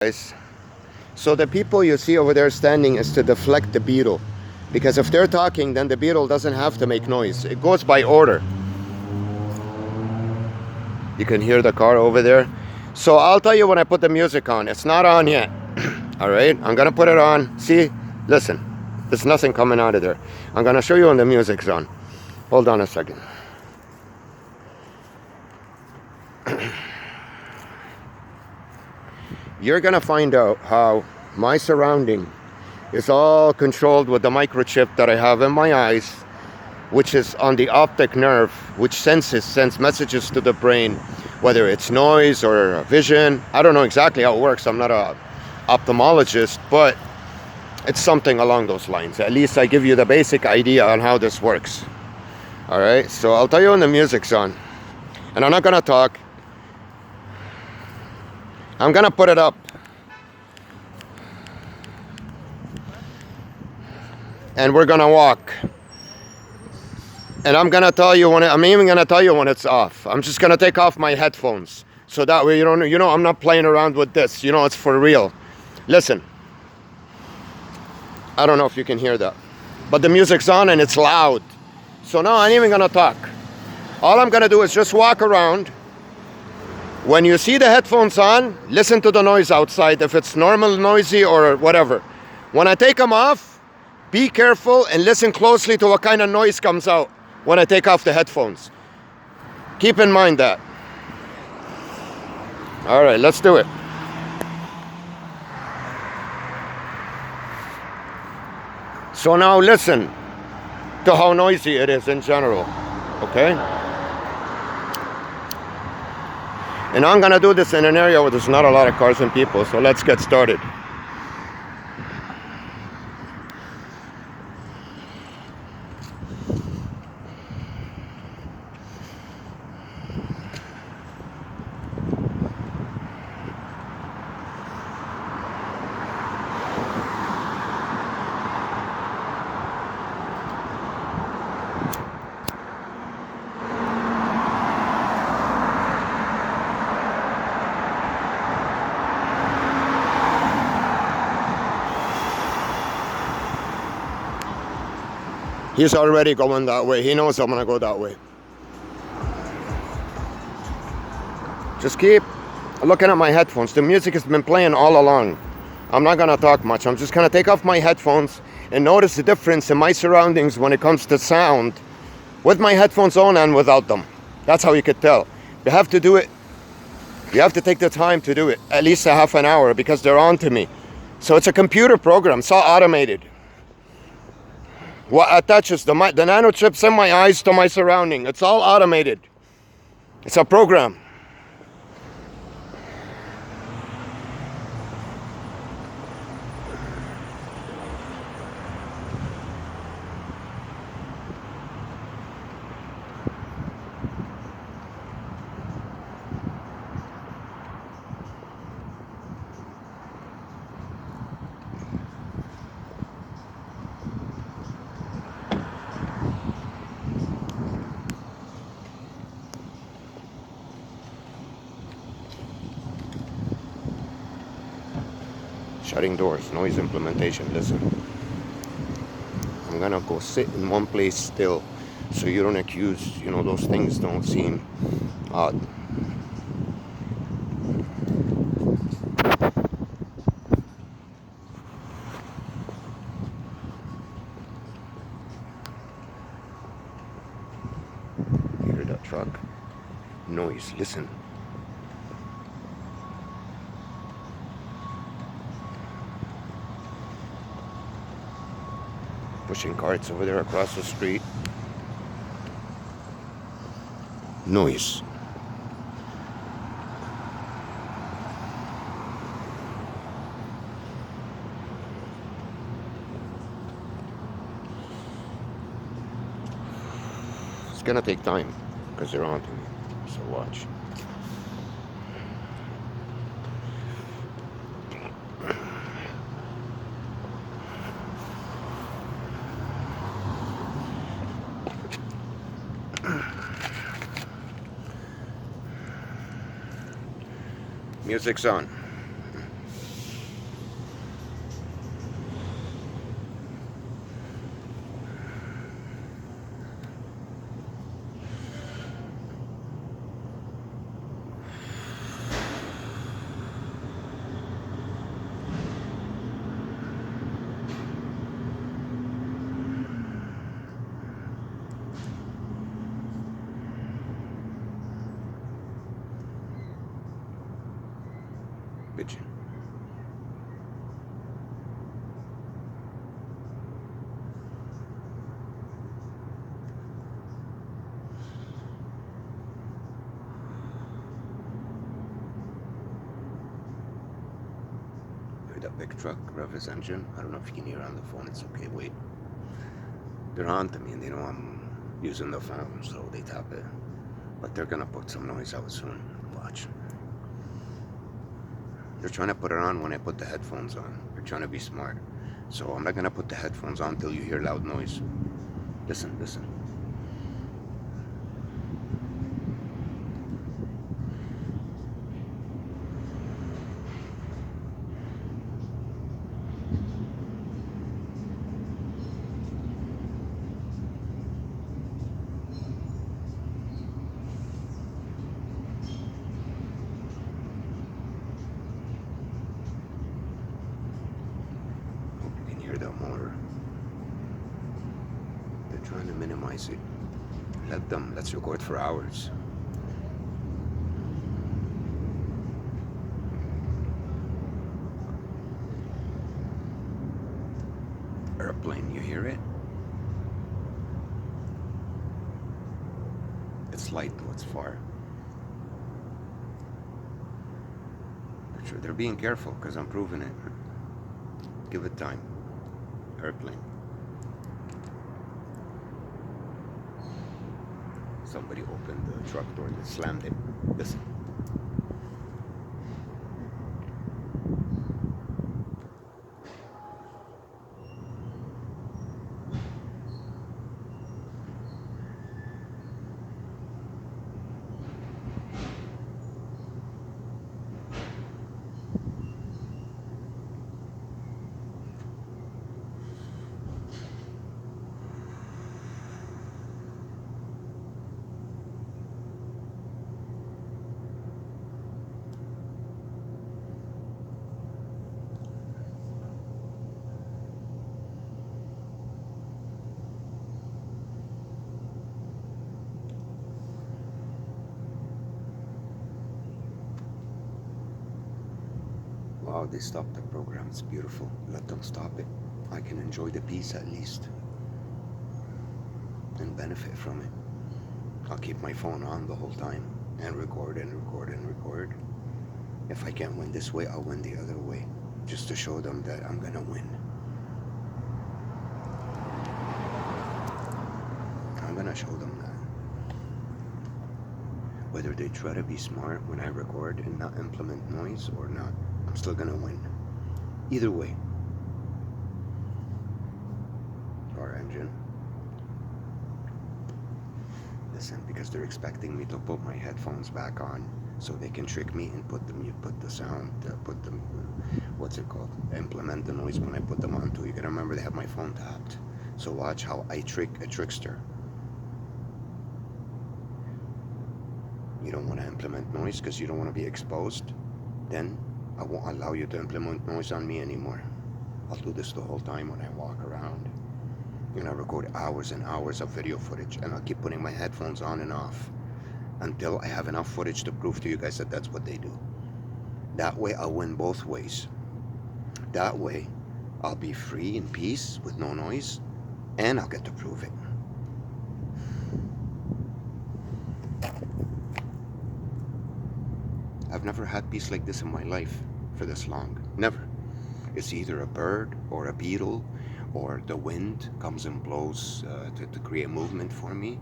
Guys, so the people you see over there standing is to deflect the beetle, because if they're talking, then the beetle doesn't have to make noise. It goes by order. You can hear the car over there. So I'll tell you when I put the music on. It's not on yet. All right, I'm gonna put it on. See, listen, there's nothing coming out of there. I'm gonna show you when the music's on. Hold on a second. You're gonna find out how my surrounding is all controlled with the microchip that I have in my eyes, which is on the optic nerve, which sends messages to the brain, whether it's noise or vision. I don't know exactly how it works. I'm not a ophthalmologist, but it's something along those lines. At least I give you the basic idea on how this works. All right, so I'll tell you when the music's on, and I'm not gonna talk. I'm gonna put it up. And we're gonna walk. And I'm gonna tell you when I'm even gonna tell you when it's off. I'm just gonna take off my headphones. So that way you don't, I'm not playing around with this. It's for real. Listen. I don't know if you can hear that. But the music's on and it's loud. So now I ain't even gonna talk. All I'm gonna do is just walk around. When you see the headphones on, listen to the noise outside, if it's normal noisy or whatever. When I take them off, be careful and listen closely to what kind of noise comes out when I take off the headphones. Keep in mind that. All right, let's do it. So now listen to how noisy it is in general, okay? And I'm gonna do this in an area where there's not a lot of cars and people, so let's get started. He's already going that way. He knows I'm gonna go that way. Just keep looking at my headphones. The music has been playing all along. I'm not gonna talk much. I'm just gonna take off my headphones and notice the difference in my surroundings when it comes to sound with my headphones on and without them. That's how you could tell. You have to do it. You have to take the time to do it, at least a half an hour, because they're on to me. So it's a computer program. It's all automated. What attaches the nanochips in my eyes to my surrounding. It's all automated. It's a program. Shutting doors, noise implementation. Listen, I'm gonna go sit in one place still, so you don't accuse, those things don't seem odd. Hear that truck? Noise, listen. Pushing carts over there across the street. Noise. It's gonna take time because they're on to me. So watch. Music's on. hear that big truck rev his engine. I don't know if you can hear on the phone. It's okay. Wait. They're on to me and they know I'm using the phone, so they tap it. But they're gonna put some noise out soon. Watch. They're trying to put it on when I put the headphones on. They're trying to be smart. So I'm not gonna put the headphones on until you hear loud noise. Listen, listen. Hope you can hear that motor. They're trying to minimize it. Let them. Let's record for hours. Airplane, you hear it? It's light though, it's far. They're being careful because I'm proving it. Give it time. Airplane. Somebody opened the truck door and slammed it. Listen. Wow, they stopped the program. It's beautiful. Let them stop it. I can enjoy the peace at least and benefit from it. I'll keep my phone on the whole time and record and record and record. If I can't win this way, I'll win the other way, just to show them that I'm gonna win. I'm gonna show them that. Whether they try to be smart when I record and not implement noise or not, I'm still gonna win. Either way. Car engine. Listen, because they're expecting me to put my headphones back on so they can trick me and put the sound, what's it called? Implement the noise when I put them on too. You gotta remember they have my phone tapped. So watch how I trick a trickster. You don't want to implement noise because you don't want to be exposed. Then I won't allow you to implement noise on me anymore. I'll do this the whole time when I walk around. You know, I record hours and hours of video footage, and I'll keep putting my headphones on and off until I have enough footage to prove to you guys that that's what they do. That way I'll win both ways. That way I'll be free in peace with no noise, and I'll get to prove it. I've never had peace like this in my life for this long. Never. It's either a bird or a beetle or the wind comes and blows to create movement for me.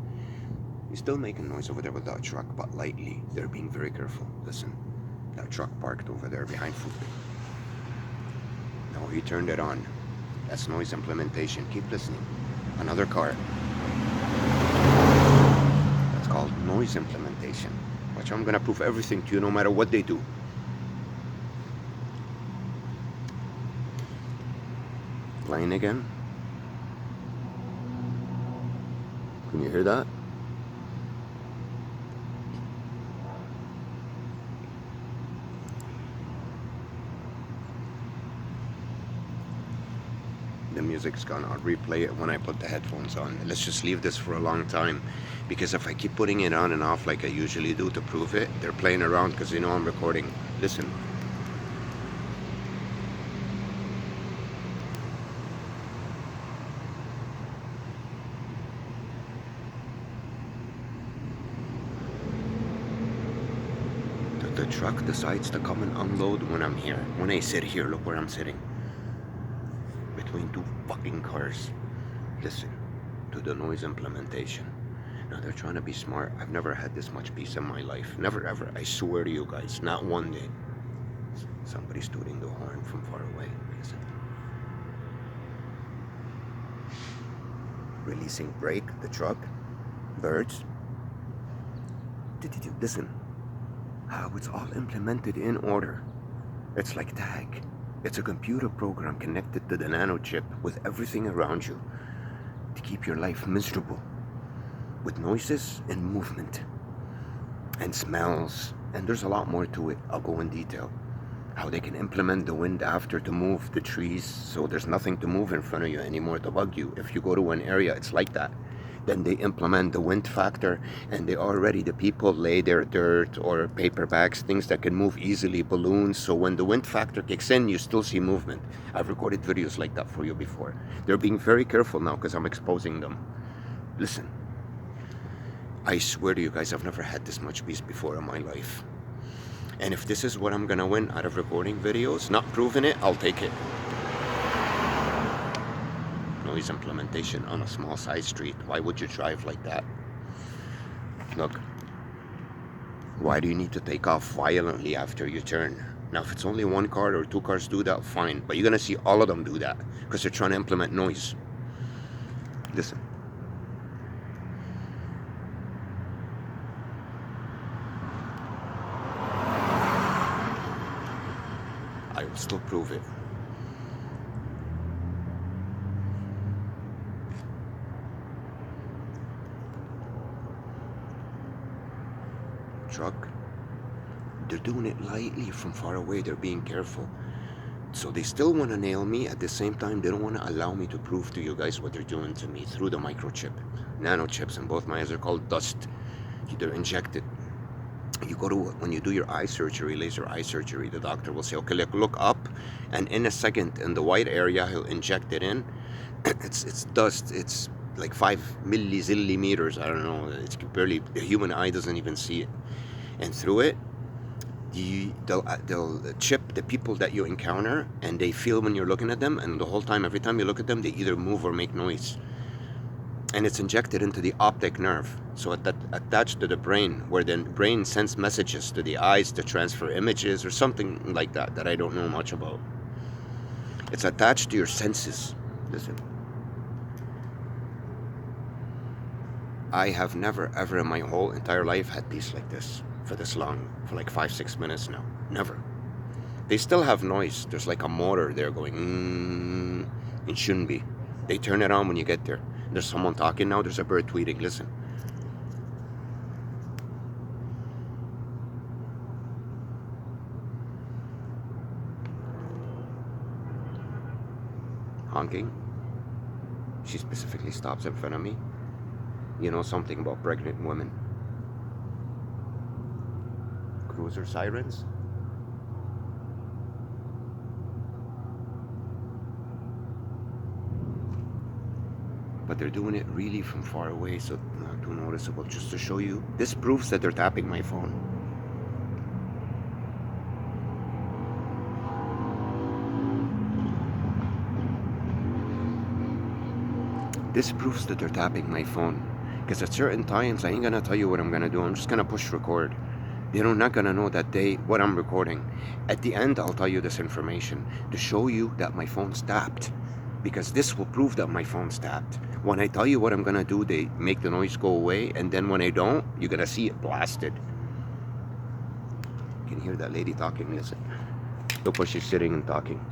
He's still making noise over there with that truck, but lightly. They're being very careful. Listen, that truck parked over there behind food. No, he turned it on. That's noise implementation. Keep listening. Another car. That's called noise implementation. Watch, I'm gonna prove everything to you no matter what they do. Playing again. Can you hear that? The music's gone. I'll replay it when I put the headphones on. Let's just leave this for a long time, because if I keep putting it on and off like I usually do to prove it, they're playing around because they know I'm recording. Listen. truck decides to come and unload when I'm here. When I sit here, look where I'm sitting. Between two fucking cars. Listen to the noise implementation. Now they're trying to be smart. I've never had this much peace in my life. Never ever. I swear to you guys, not one day. Somebody's tooting the horn from far away. Listen. Releasing brake, the truck, birds. Listen, how it's all implemented in order. It's like tag. It's a computer program connected to the nano chip with everything around you to keep your life miserable with noises and movement and smells. And there's a lot more to it. I'll go in detail. How they can implement the wind after to move the trees so there's nothing to move in front of you anymore to bug you. If you go to an area, it's like that. Then they implement the wind factor, and the people lay their dirt or paper bags, things that can move easily, balloons. So when the wind factor kicks in, you still see movement. I've recorded videos like that for you before. They're being very careful now because I'm exposing them. Listen, I swear to you guys, I've never had this much peace before in my life. And if this is what I'm gonna win out of recording videos, not proving it, I'll take it. Noise implementation on a small side street. Why would you drive like that? Look, why do you need to take off violently after you turn? Now, if it's only one car or two cars do that, fine. But you're gonna see all of them do that because they're trying to implement noise. Listen. I will still prove it. Truck. They're doing it lightly from far away. They're being careful. So they still want to nail me. At the same time, they don't want to allow me to prove to you guys what they're doing to me through the microchip. Nanochips in both my eyes are called dust. They're injected. You go to, when you do your eye surgery, laser eye surgery, the doctor will say, okay, look up, and in a second, in the white area, he'll inject it in. It's dust. It's like 5 millizillimeters. I don't know. It's barely, the human eye doesn't even see it. And through it, they'll chip the people that you encounter, and they feel when you're looking at them, and the whole time, every time you look at them, they either move or make noise. And it's injected into the optic nerve, so attached to the brain, where the brain sends messages to the eyes to transfer images or something like that I don't know much about. It's attached to your senses. Listen, I have never ever in my whole entire life had peace like this for this long, for like 5-6 minutes now. Never. They still have noise. There's like a motor there going, it shouldn't be. They turn it on when you get there. There's someone talking now. There's a bird tweeting. Listen. Honking. She specifically stops in front of me. You know something about pregnant women. Cruiser sirens. But they're doing it really from far away, so not too noticeable. Just to show you, this proves that they're tapping my phone. This proves that they're tapping my phone. Because at certain times, I ain't gonna tell you what I'm gonna do. I'm just gonna push record. They're not gonna know that what I'm recording. At the end, I'll tell you this information to show you that my phone's tapped. Because this will prove that my phone's tapped. When I tell you what I'm gonna do, they make the noise go away, and then when I don't, you're gonna see it blasted. You can hear that lady talking. Listen. Look where she's sitting and talking.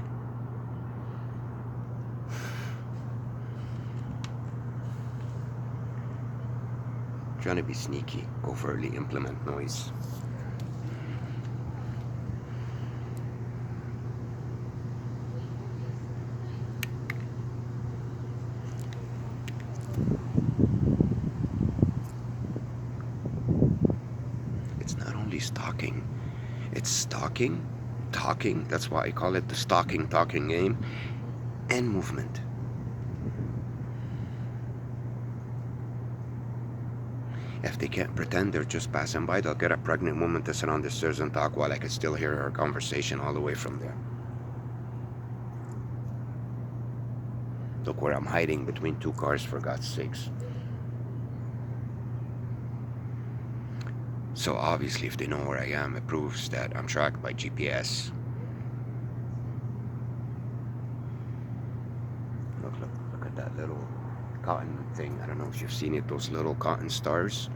Trying to be sneaky, overtly implement noise. It's not only stalking, it's stalking, talking. That's why I call it the stalking talking game, and movement. If If they can't pretend they're just passing by, they'll get a pregnant woman to sit on the stairs and talk while I can still hear her conversation all the way from there. Look where I'm hiding between two cars, for God's sakes. So obviously if they know where I am, it proves that I'm tracked by GPS. Look at that little cotton thing. I don't know if you've seen it, those little cotton stars.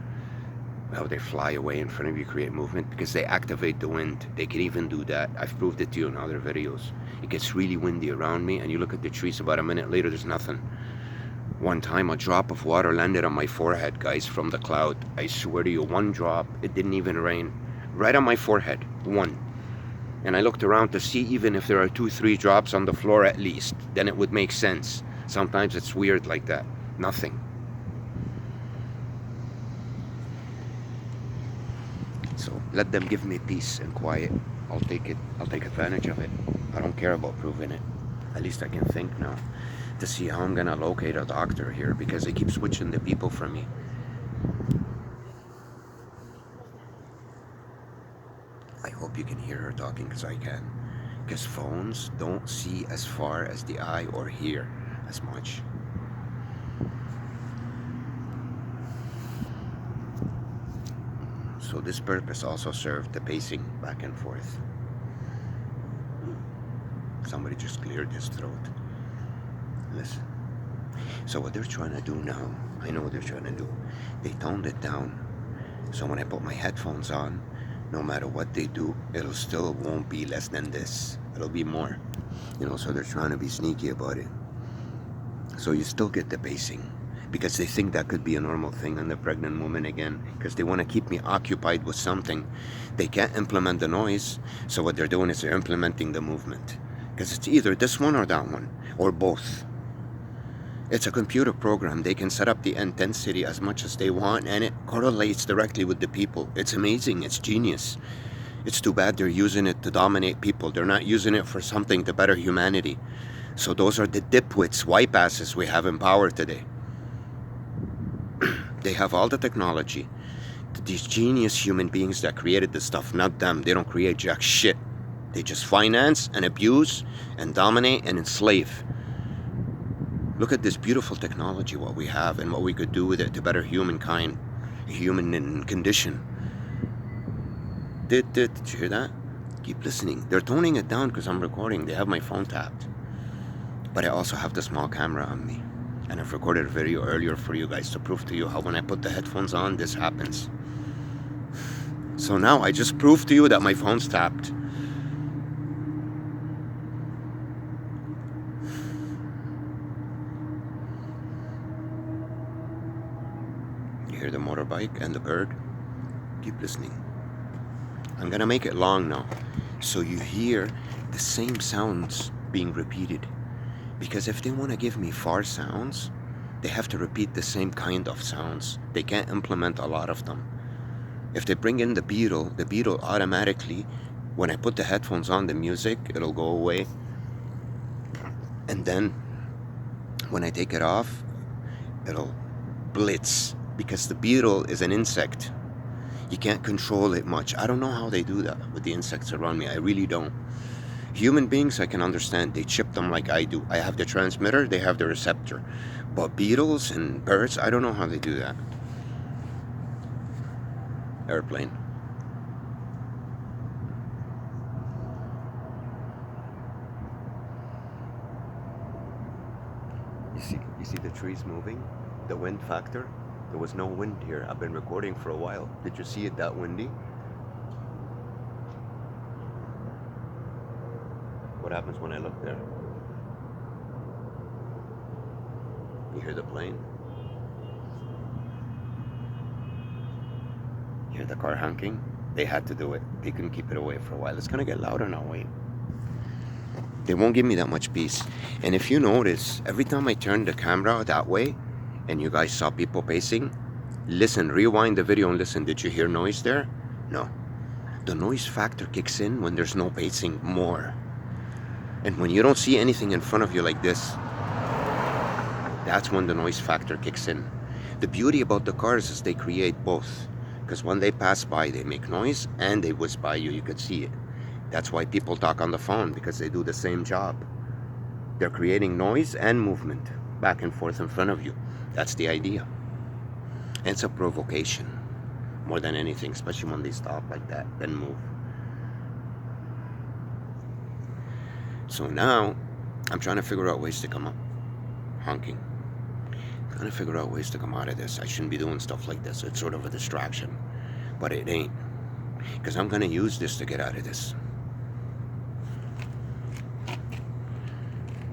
How they fly away in front of you, create movement, because they activate the wind. They can even do that. I've proved it to you in other videos. It gets really windy around me, and you look at the trees, about a minute later, there's nothing. One time, a drop of water landed on my forehead, guys, from the cloud. I swear to you, one drop, it didn't even rain. Right on my forehead, one. And I looked around to see even if there are 2-3 drops on the floor at least, then it would make sense. Sometimes it's weird like that. Nothing. So let them give me peace and quiet. I'll take it. I'll take advantage of it. I don't care about proving it. At least I can think now to see how I'm gonna locate a doctor here, because they keep switching the people from me. I hope you can hear her talking, because I can. Because phones don't see as far as the eye or hear as much. So this purpose also served the pacing back and forth. Somebody just cleared his throat. Listen. So what they're trying to do now, I know what they're trying to do. They toned it down. So when I put my headphones on, no matter what they do, it'll still won't be less than this. It'll be more. You know, so they're trying to be sneaky about it. So you still get the pacing, because they think that could be a normal thing on the pregnant woman again, because they want to keep me occupied with something. They can't implement the noise, so what they're doing is they're implementing the movement, because it's either this one or that one, or both. It's a computer program. They can set up the intensity as much as they want, and it correlates directly with the people. It's amazing. It's genius. It's too bad they're using it to dominate people. They're not using it for something to better humanity. So those are the dipwits, wipe asses we have in power today. They have all the technology. These genius human beings that created this stuff, not them. They don't create jack shit. They just finance and abuse and dominate and enslave. Look at this beautiful technology, what we have and what we could do with it to better humankind, human condition. Did you hear that? Keep listening. They're toning it down because I'm recording. They have my phone tapped. But I also have the small camera on me. And I've recorded a video earlier for you guys to prove to you how when I put the headphones on, this happens. So now I just proved to you that my phone's tapped. You hear the motorbike and the bird? Keep listening. I'm gonna make it long now, so you hear the same sounds being repeated. Because if they want to give me far sounds, they have to repeat the same kind of sounds. They can't implement a lot of them. If they bring in the beetle automatically, when I put the headphones on, the music, it'll go away. And then when I take it off, it'll blitz, because the beetle is an insect. You can't control it much. I don't know how they do that with the insects around me. I really don't. Human beings, I can understand. They chip them like I do. I have the transmitter, they have the receptor. But beetles and birds, I don't know how they do that. Airplane. You see the trees moving? The wind factor? There was no wind here. I've been recording for a while. Did you see it that windy? What happens when I look there? You hear the plane? You hear the car honking? They had to do it. They couldn't keep it away for a while. It's gonna get louder now, wait. They won't give me that much peace. And if you notice, every time I turn the camera that way, and you guys saw people pacing, listen, rewind the video and listen. Did you hear noise there? No. The noise factor kicks in when there's no pacing more. And when you don't see anything in front of you like this, that's when the noise factor kicks in. The beauty about the cars is they create both. Because when they pass by, they make noise and they whiz by you. You could see it. That's why people talk on the phone, because they do the same job. They're creating noise and movement back and forth in front of you. That's the idea. And it's a provocation more than anything, especially when they stop like that, then move. So now I'm trying to figure out ways to come up. Honking. I'm trying to figure out ways to come out of this. I shouldn't be doing stuff like this. It's sort of a distraction. But it ain't. Because I'm going to use this to get out of this.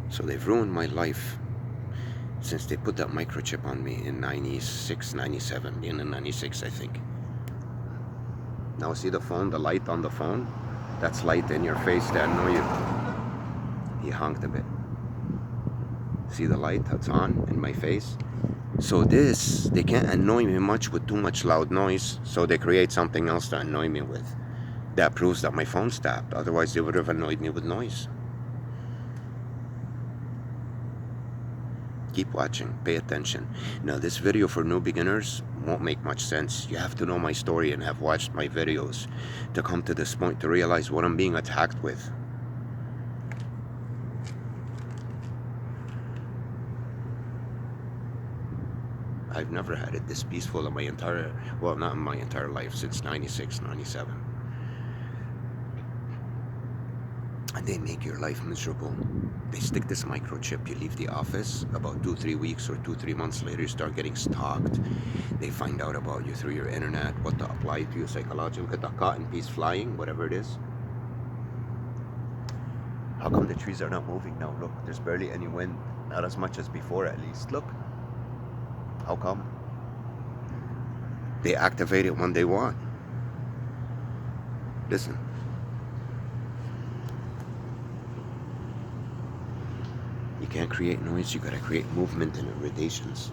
So they've ruined my life since they put that microchip on me in 96, 97, in 96, I think. Now see the phone, the light on the phone? That's light in your face to annoy you. He honked a bit. See the light that's on in my face? So this, they can't annoy me much with too much loud noise, so they create something else to annoy me with. That proves that my phone's tapped, otherwise they would have annoyed me with noise. Keep watching, pay attention. Now this video for new beginners won't make much sense. You have to know my story and have watched my videos to come to this point to realize what I'm being attacked with. I've never had it this peaceful in my entire, well, not in my entire life, since 96, 97. And they make your life miserable. They stick this microchip, you leave the office, about 2-3 weeks or 2-3 months later you start getting stalked. They find out about you through your internet, what to apply to you psychologically. Look at the cotton piece flying, whatever it is. How come the trees are not moving now? Look, there's barely any wind, not as much as before at least. Look. How come? They activate it when they want. Listen. You can't create noise, you gotta create movement and irritations.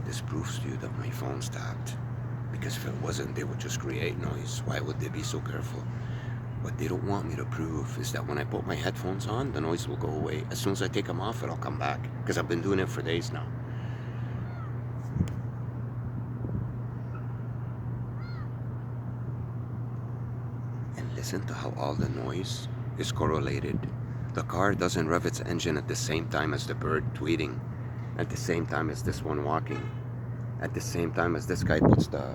This proves to you that my phone's tapped. Because if it wasn't, they would just create noise. Why would they be so careful? What they don't want me to prove is that when I put my headphones on, the noise will go away. As soon as I take them off, it'll come back. Because I've been doing it for days now. And listen to how all the noise is correlated. The car doesn't rev its engine at the same time as the bird tweeting. At the same time as this one walking. At the same time as this guy puts the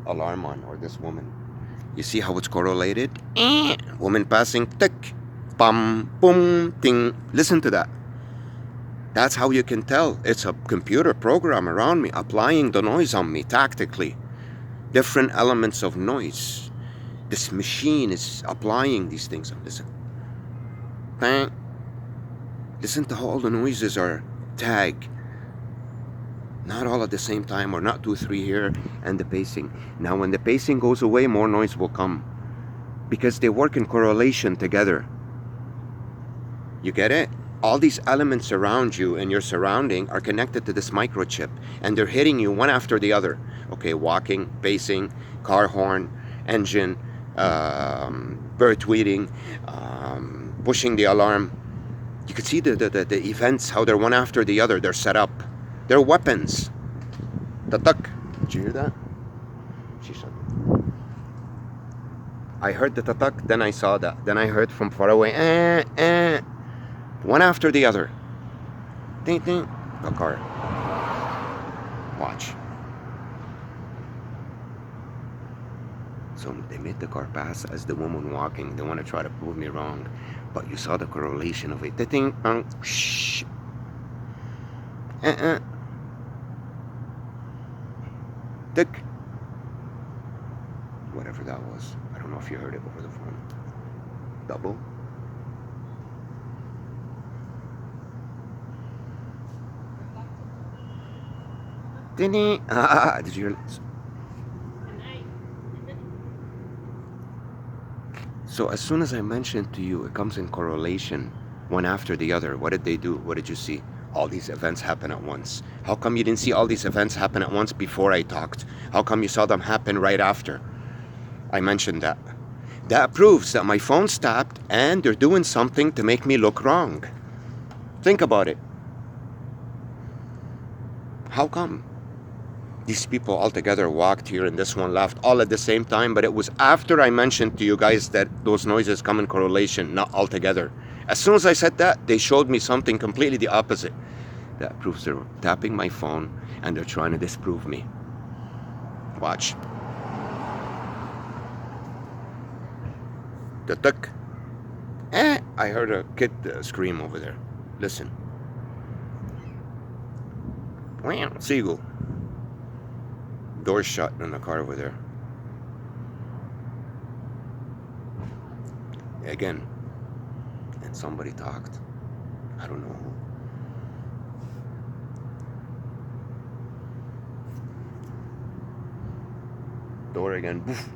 alarm on, or this woman. You see how it's correlated? Woman passing, tick, bum, boom, ting. Listen to that. That's how you can tell. It's a computer program around me applying the noise on me tactically. Different elements of noise. This machine is applying these things. Listen. Bang. Listen to how all the noises are tagged. Not all at the same time, or not 2, 3 here, and the pacing. Now when the pacing goes away, more noise will come. Because they work in correlation together. You get it? All these elements around you and your surrounding are connected to this microchip. And they're hitting you one after the other. Okay, walking, pacing, car horn, engine, bird tweeting, pushing the alarm. You can see the events, how they're one after the other. They're set up. They're weapons. Tatak. Did you hear that? She said. I heard the tatak, then I saw that. Then I heard from far away, one after the other. Ding, ding. A car. Watch. So they made the car pass as the woman walking. They want to try to prove me wrong. But you saw the correlation of it. Ding, shh. Tick. Whatever that was. I don't know if you heard it over the phone. Double. Did you hear it? So as soon as I mentioned to you, it comes in correlation, one after the other. What did they do? What did you see? All these events happen at once. How come you didn't see all these events happen at once before I talked? How come you saw them happen right after I mentioned that? That proves that my phone's tapped and they're doing something to make me look wrong. Think about it. How come these people all together walked here and this one left all at the same time? But it was after I mentioned to you guys that those noises come in correlation, not all together. As soon as I said that, they showed me something completely the opposite. That proves they're tapping my phone and they're trying to disprove me. Watch. The tuck. I heard a kid scream over there. Listen. Wow, seagull. Door shut in the car over there. Again. And somebody talked. I don't know who. Door again. Boof.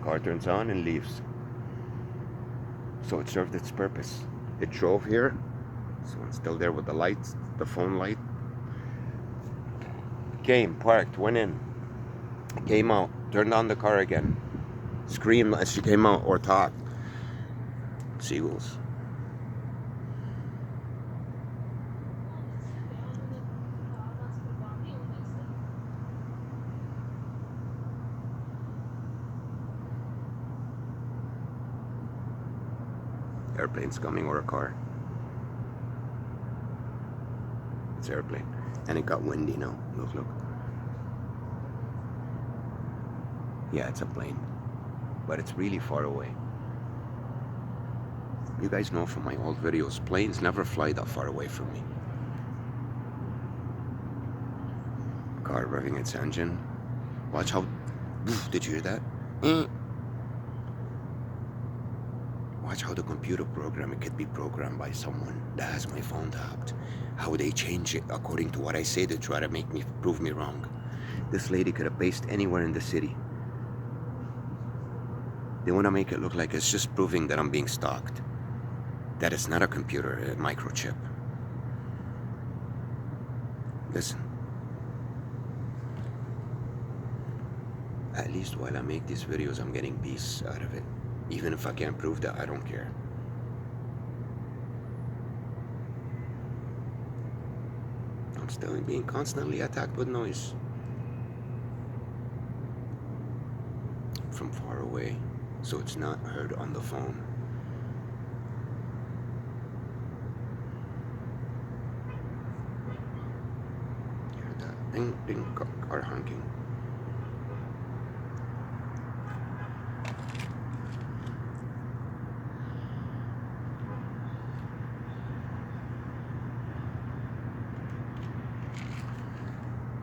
Car turns on and leaves. So it served its purpose. It drove here. Someone's still there with the lights, the phone light. Came, parked, went in. Came out, turned on the car again. Screamed as she came out or talked. Seagulls. Airplane's coming or a car. It's airplane. And it got windy now. Look, look. Yeah, it's a plane. But it's really far away. You guys know from my old videos, planes never fly that far away from me. Car revving its engine. Watch how... Did you hear that? Watch how the computer program, it could be programmed by someone that has my phone tapped. How they change it according to what I say to try to make me, prove me wrong. This lady could have based anywhere in the city. They want to make it look like it's just proving that I'm being stalked. That it's not a computer, a microchip. Listen. At least while I make these videos, I'm getting peace out of it. Even if I can't prove that, I don't care. I'm still being constantly attacked with noise. From far away, so it's not heard on the phone. Hear that? Ding, ding, car honking.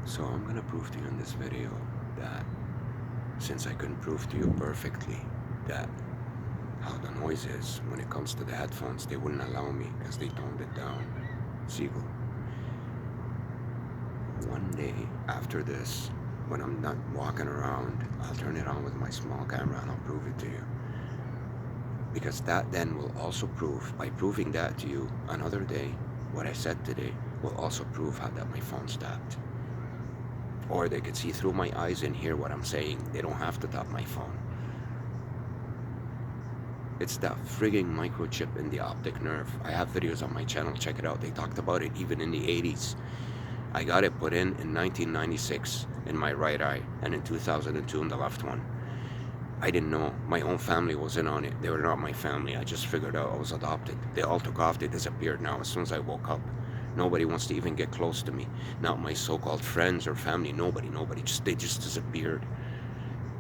So I'm gonna prove to you in this video that since I couldn't prove to you perfectly that how the noise is when it comes to the headphones, they wouldn't allow me because they toned it down. Seagull. One day after this, when I'm not walking around, I'll turn it on with my small camera and I'll prove it to you. Because that then will also prove, by proving that to you another day, what I said today will also prove how that my phone's tapped. Or they could see through my eyes and hear what I'm saying. They don't have to tap my phone. It's that frigging microchip in the optic nerve. I have videos on my channel, check it out. They talked about it even in the 80s. I got it put in 1996 in my right eye and in 2002 in the left one. I didn't know. My own family was in on it. They were not my family. I just figured out I was adopted. They all took off. They disappeared now as soon as I woke up. Nobody wants to even get close to me. Not my so-called friends or family. Nobody. They just disappeared.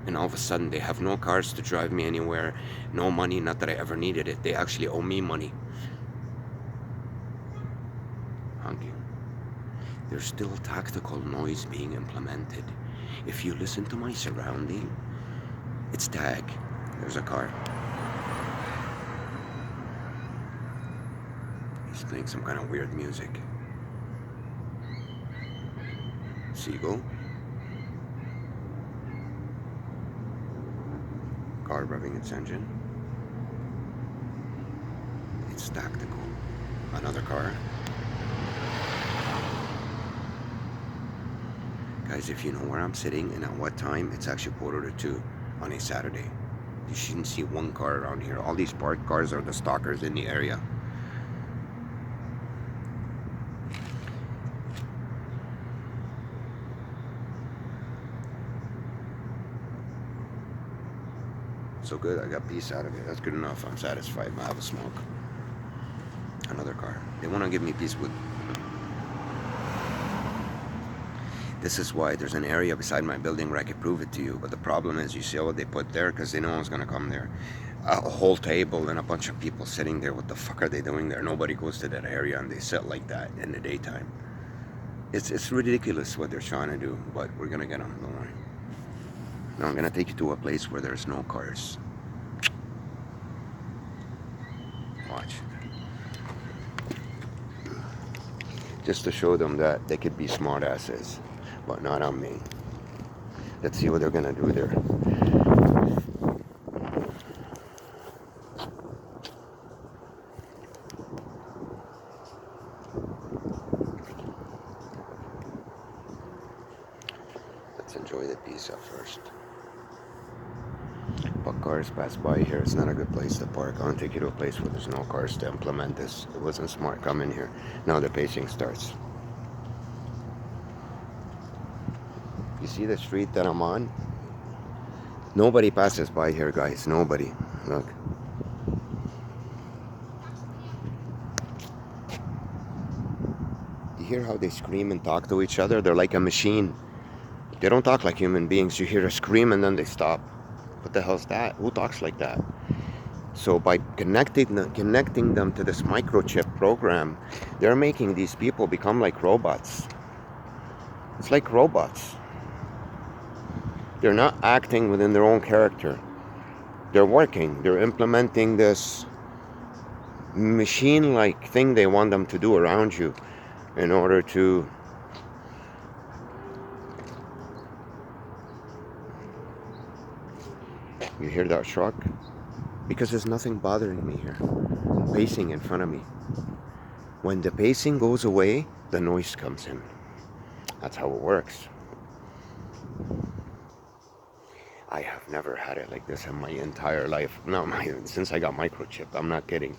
And all of a sudden, they have no cars to drive me anywhere. No money, not that I ever needed it. They actually owe me money. Honking. There's still tactical noise being implemented. If you listen to my surrounding, it's tag. There's a car. He's playing some kind of weird music. Seagull. Car revving its engine. It's tactical. Another car. Guys, if you know where I'm sitting and at what time, it's actually 1:45. on a Saturday. You shouldn't see one car around here. All these parked cars are the stalkers in the area. So good, I got peace out of it. That's good enough. I'm satisfied. I have a smoke. Another car. They want to give me peace with. This is why there's an area beside my building where I could prove it to you. But the problem is, you see what they put there? Because they know one's going to come there. A whole table and a bunch of people sitting there. What the fuck are they doing there? Nobody goes to that area and they sit like that in the daytime. It's ridiculous what they're trying to do. But we're going to get them. Don't worry. Now I'm going to take you to a place where there's no cars. Watch. Just to show them that they could be smart asses, but not on me. Let's see what they're going to do there. Let's enjoy the pizza first. But cars pass by here. It's not a good place to park. I want to take you to a place where there's no cars to implement this. It wasn't smart coming here. Now the pacing starts. You see the street that I'm on? Nobody passes by here, guys. Nobody. Look. You hear how they scream and talk to each other? They're like a machine. They don't talk like human beings. You hear a scream and then they stop. What the hell's that? Who talks like that? So by connecting them to this microchip program, they're making these people become like robots. It's like robots. They're not acting within their own character. They're working. They're implementing this machine-like thing they want them to do around you in order to You hear that truck? Because there's nothing bothering me here. Pacing in front of me. When the pacing goes away, the noise comes in. That's how it works. I have never had it like this in my entire life. Since I got microchip. I'm not kidding.